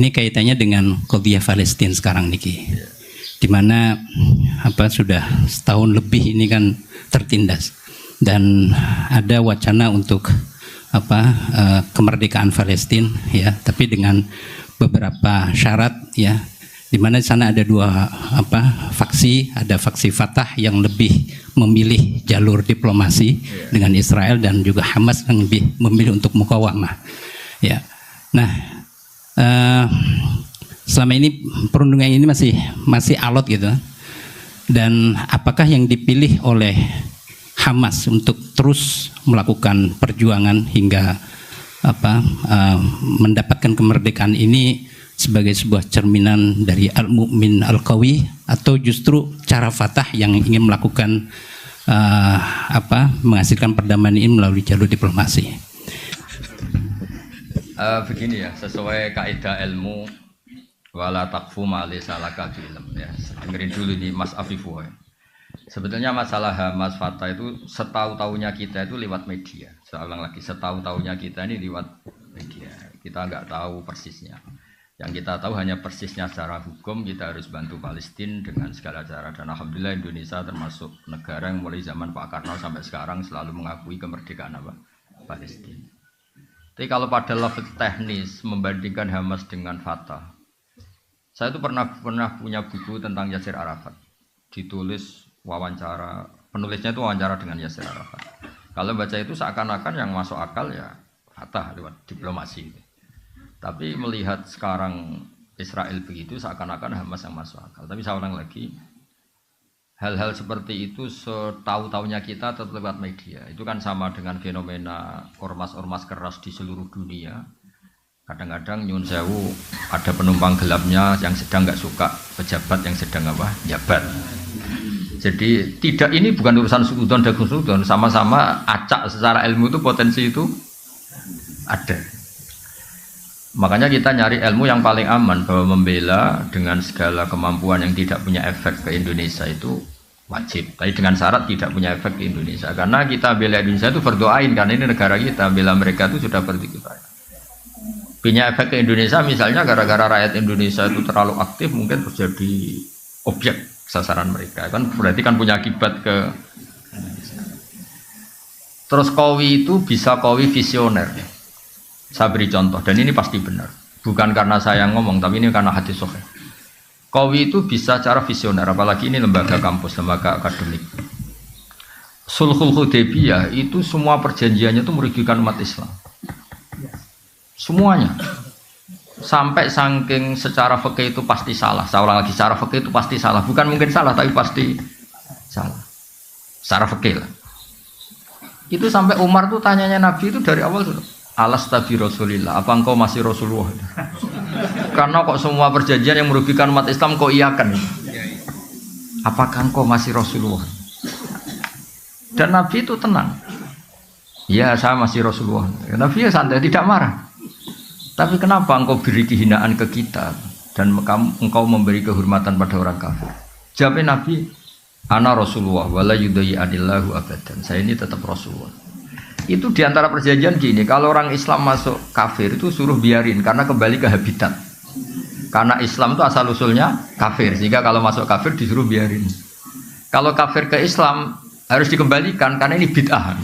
Ini kaitannya dengan qadhiyah Palestina sekarang niki, di mana sudah setahun lebih ini kan tertindas dan ada wacana untuk kemerdekaan Palestina ya, tapi dengan beberapa syarat ya, di mana di sana ada dua faksi, ada faksi Fatah yang lebih memilih jalur diplomasi dengan Israel dan juga Hamas yang lebih memilih untuk mukawamah ya. Nah, selama ini perundungan ini masih alot gitu, dan apakah yang dipilih oleh Hamas untuk terus melakukan perjuangan hingga mendapatkan kemerdekaan ini sebagai sebuah cerminan dari al-mu'min al-qawi, atau justru cara Fatah yang ingin melakukan menghasilkan perdamaian ini melalui jalur diplomasi? Begini ya, sesuai kaidah ilmu wala taqfu ma laysa laka ilm ya. Dengerin dulu nih Mas Afifu ya. Sebetulnya masalah Hamas Fatah itu setahu-tahunya kita itu lewat media. Saya ulang lagi, setahu-tahunya kita ini lewat media. Kita nggak tahu persisnya. Yang kita tahu hanya persisnya secara hukum, kita harus bantu Palestina dengan segala cara. Dan alhamdulillah Indonesia termasuk negara yang mulai zaman Pak Karno sampai sekarang selalu mengakui kemerdekaan Palestina. Tapi kalau pada level teknis membandingkan Hamas dengan Fatah, saya itu pernah punya buku tentang Yasir Arafat, ditulis wawancara, penulisnya itu wawancara dengan Yasir Arafat. Kalau baca itu seakan-akan yang masuk akal ya Fatah lewat diplomasi. Tapi melihat sekarang Israel begitu, seakan-akan Hamas yang masuk akal. Tapi saya ulang lagi, hal-hal seperti itu setahu-tahunya kita tetap lewat media. Itu kan sama dengan fenomena ormas-ormas keras di seluruh dunia. Kadang-kadang nyun sewu ada penumpang gelapnya yang sedang nggak suka pejabat yang sedang jabat. Jadi tidak, ini bukan urusan sudon dan sudon, sama-sama acak secara ilmu itu potensi itu ada. Makanya kita nyari ilmu yang paling aman, bahwa membela dengan segala kemampuan yang tidak punya efek ke Indonesia itu wajib. Tapi dengan syarat tidak punya efek ke Indonesia. Karena kita bela Indonesia itu berdoain, karena ini negara kita, bela mereka itu sudah berdikifat. Punya efek ke Indonesia misalnya gara-gara rakyat Indonesia itu terlalu aktif, mungkin terjadi objek sasaran mereka. Kan berarti kan punya akibat ke Indonesia. Terus Qawi itu bisa Qawi visioner. Saya beri contoh, dan ini pasti benar. Bukan karena saya ngomong, tapi ini karena hadis sahih. Qawi itu bisa cara visioner, apalagi ini lembaga kampus, lembaga akademik. Sulhul Hudaybiyah itu semua perjanjiannya itu merugikan umat Islam. Semuanya. Sampai saking secara fikih itu pasti salah. Saya ulang lagi, secara fikih itu pasti salah. Bukan mungkin salah, tapi pasti salah. Secara fikih lah. Itu sampai Umar tuh tanyanya Nabi itu dari awal sudah, Alastabi Rasulillah, apa engkau masih Rasulullah? Karena kok semua perjanjian yang merugikan umat Islam kau iakan? Apakah engkau masih Rasulullah? Dan Nabi itu tenang. Ya, saya masih Rasulullah. Nabi ya santai, tidak marah. Tapi kenapa engkau beri kehinaan ke kita dan engkau memberi kehormatan pada orang kafir? Jawabnya Nabi, ana Rasulullah wala yudai adillahu abadan. Saya ini tetap Rasulullah. Itu diantara perjanjian gini, kalau orang Islam masuk kafir itu suruh biarin, karena kembali ke habitat. Karena Islam itu asal usulnya kafir, sehingga kalau masuk kafir disuruh biarin. Kalau kafir ke Islam harus dikembalikan, karena ini bid'ah.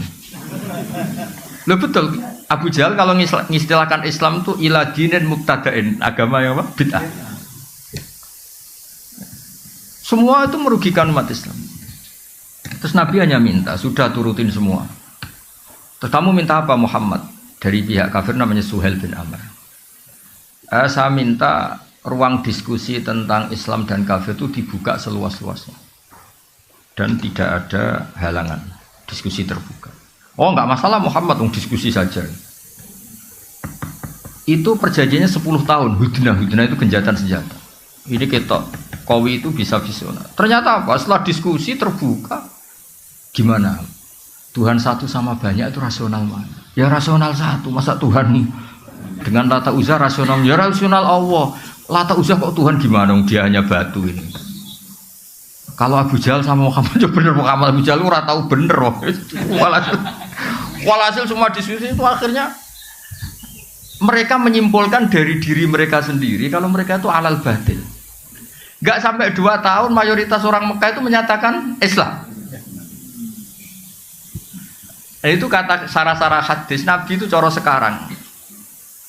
Loh betul, Abu Jahal kalau ngistilahkan Islam itu ila dinin muktadain, agama yang apa? Bid'ah. Semua itu merugikan umat Islam. Terus Nabi hanya minta, sudah turutin semua. Terus kamu minta apa Muhammad? Dari pihak kafir namanya Suhail bin Amr. Saya minta ruang diskusi tentang Islam dan kafir itu dibuka seluas-luasnya. Dan tidak ada halangan. Diskusi terbuka. Oh enggak masalah Muhammad, diskusi saja. Itu perjanjiannya 10 tahun. Hudnah itu genjatan senjata. Ini ketok. Qawi itu bisa visioner. Ternyata apa? Setelah diskusi terbuka. Gimana? Tuhan satu sama banyak itu rasional mana? Ya rasional satu, masa Tuhan dengan Lata Uzza rasional? Ya rasional Allah. Lata Uzza kok Tuhan gimana? Dia hanya batu ini. Kalau Abu Jahal sama Muhammad juga bener, Muhammad Abu Jahal ora tahu bener. Walhasil semua diskusi itu akhirnya mereka menyimpulkan dari diri mereka sendiri kalau mereka itu alal batil. Gak sampai 2 tahun mayoritas orang Mekah itu menyatakan Islam. Itu kata sarah-sarah hadis Nabi itu cara sekarang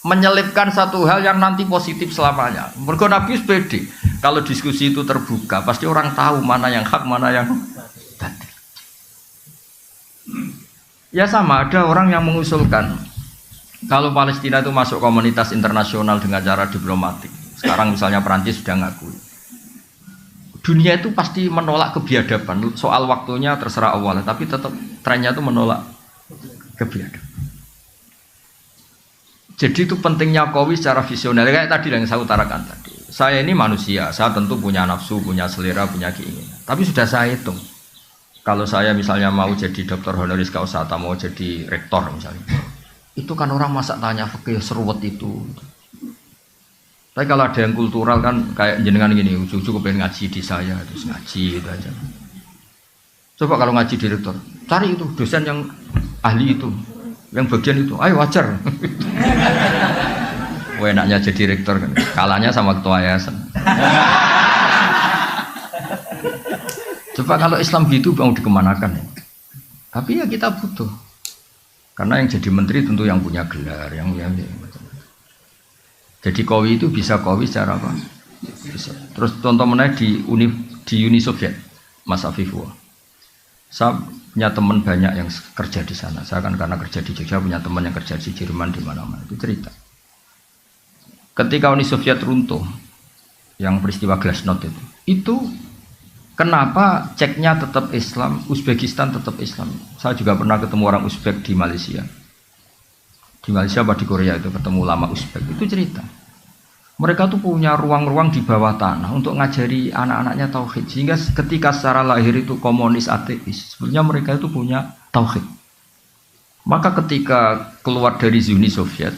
menyelipkan satu hal yang nanti positif selamanya. Mergo Nabi pede kalau diskusi itu terbuka pasti orang tahu mana yang hak mana yang batil. Ya sama, ada orang yang mengusulkan kalau Palestina itu masuk komunitas internasional dengan cara diplomatik. Sekarang misalnya Perancis sudah ngakui. Dunia itu pasti menolak kebiadaban. Soal waktunya terserah Allah, tapi tetap trennya itu menolak kebiadaban. Jadi itu pentingnya Qawi secara visioner. Kayak tadi yang saya utarakan tadi. Saya ini manusia, saya tentu punya nafsu, punya selera, punya keinginan. Tapi sudah saya hitung. Kalau saya misalnya mau jadi dokter honoris causa atau mau jadi rektor misalnya, itu kan orang masa tanya fikih seruwet itu. Tapi kalau ada yang kultural kan kayak jenengan gini, cucu pengen ngaji di saya, terus ngaji itu aja. Coba kalau ngaji direktur, cari itu dosen yang ahli itu, yang bagian itu, ayo wajar. Wah enaknya jadi rektor kan, kalahnya sama ketua yayasan. Coba kalau Islam gitu mau dikemanakan ya? Tapi ya kita butuh. Karena yang jadi menteri tentu yang punya gelar, yang jadi Qawi itu bisa Qawi secara apa? Bisa. Terus contoh menaik di Uni Soviet, Mas Afifullah. Saya punya teman banyak yang kerja di sana. Saya kan karena kerja di Jogja punya teman yang kerja di Jerman di mana-mana. Itu cerita. Ketika Uni Soviet runtuh, yang peristiwa Glasnost itu kenapa ceknya tetap Islam, Uzbekistan tetap Islam. Saya juga pernah ketemu orang Uzbek di Malaysia. Di Malaysia apa di Korea itu ketemu ulama Uzbek. Itu cerita. Mereka tuh punya ruang-ruang di bawah tanah untuk ngajari anak-anaknya tauhid. Sehingga ketika secara lahir itu komunis ateis, sebenarnya mereka itu punya tauhid. Maka ketika keluar dari Uni Soviet,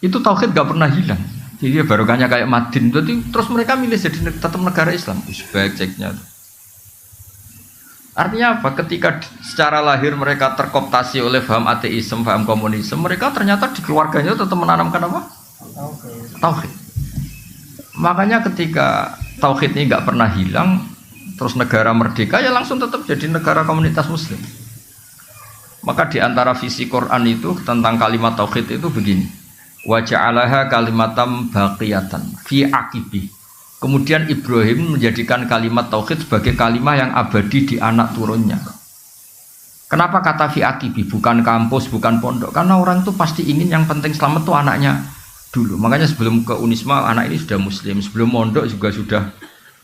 itu tauhid gak pernah hilang. Jadi barokahnya kayak Madin. Berarti terus mereka milih jadi tetap negara Islam. Uzbek ceknya. Artinya apa? Ketika secara lahir mereka terkooptasi oleh paham ateisme, paham komunisme, mereka ternyata di keluarganya tetap menanamkan apa? Tauhid. Makanya ketika tauhid ini nggak pernah hilang, terus negara merdeka ya langsung tetap jadi negara komunitas Muslim. Maka di antara visi Quran itu tentang kalimat tauhid itu begini: wa ja'alaha kalimatam baqiyatan fi aqibi. Kemudian Ibrahim menjadikan kalimat tauhid sebagai kalimat yang abadi di anak turunnya. Kenapa kata fi aqibi, bukan kampus, bukan pondok? Karena orang itu pasti ingin yang penting selamat tuh anaknya dulu. Makanya sebelum ke Unisma anak ini sudah muslim, sebelum mondok juga sudah.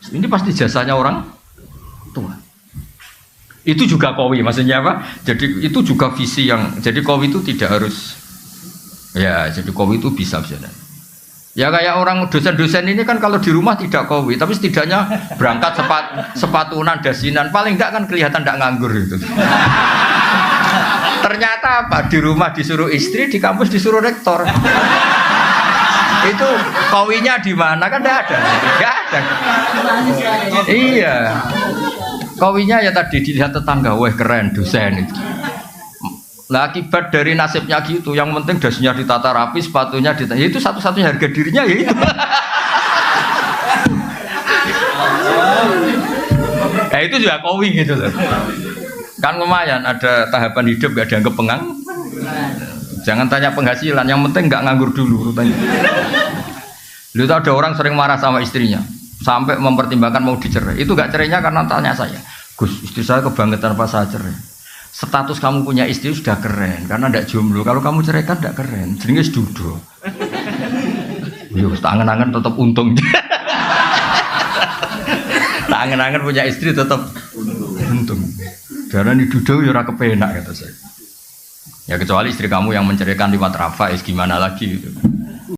Ini pasti jasanya orang tua. Itu juga Qawi, maksudnya apa? Jadi itu juga visi yang, jadi Qawi itu tidak harus, ya jadi Qawi itu bisa. Ya kayak orang dosen-dosen ini kan kalau di rumah tidak Qawi, tapi setidaknya berangkat sepatunan, dasinan, paling enggak kan kelihatan enggak nganggur itu. Ternyata apa? Di rumah disuruh istri, di kampus disuruh rektor. Itu Qawinya di mana kan enggak ada. Enggak ada. Iya. Qawinya ya tadi dilihat tetangga, wah keren dosen itu. Lah akibat dari nasibnya gitu, yang penting dasinya ditata rapi, sepatunya ditata, ya itu satu-satunya harga dirinya ya itu. Ya itu juga Qawi gitu loh. Kan lumayan, ada tahapan hidup gak dianggap pengang. Jangan tanya penghasilan, yang penting gak nganggur dulu rutanya. Lu tahu ada orang sering marah sama istrinya, sampai mempertimbangkan mau dicerai. Itu gak cerainya karena tanya saya, Gus, istri saya kebangetan pas saya cerai. Status kamu punya istri sudah keren karena tidak jomblo. Kalau kamu ceraikan tidak keren, jenenge sedudo. Yo, tangan-tangan tetap untung. Tangan-tangan punya istri tetap untung. Karena ini dudo ya ora kepenak kata saya. Ya kecuali istri kamu yang menceraikan lewat rafa, gimana lagi gitu.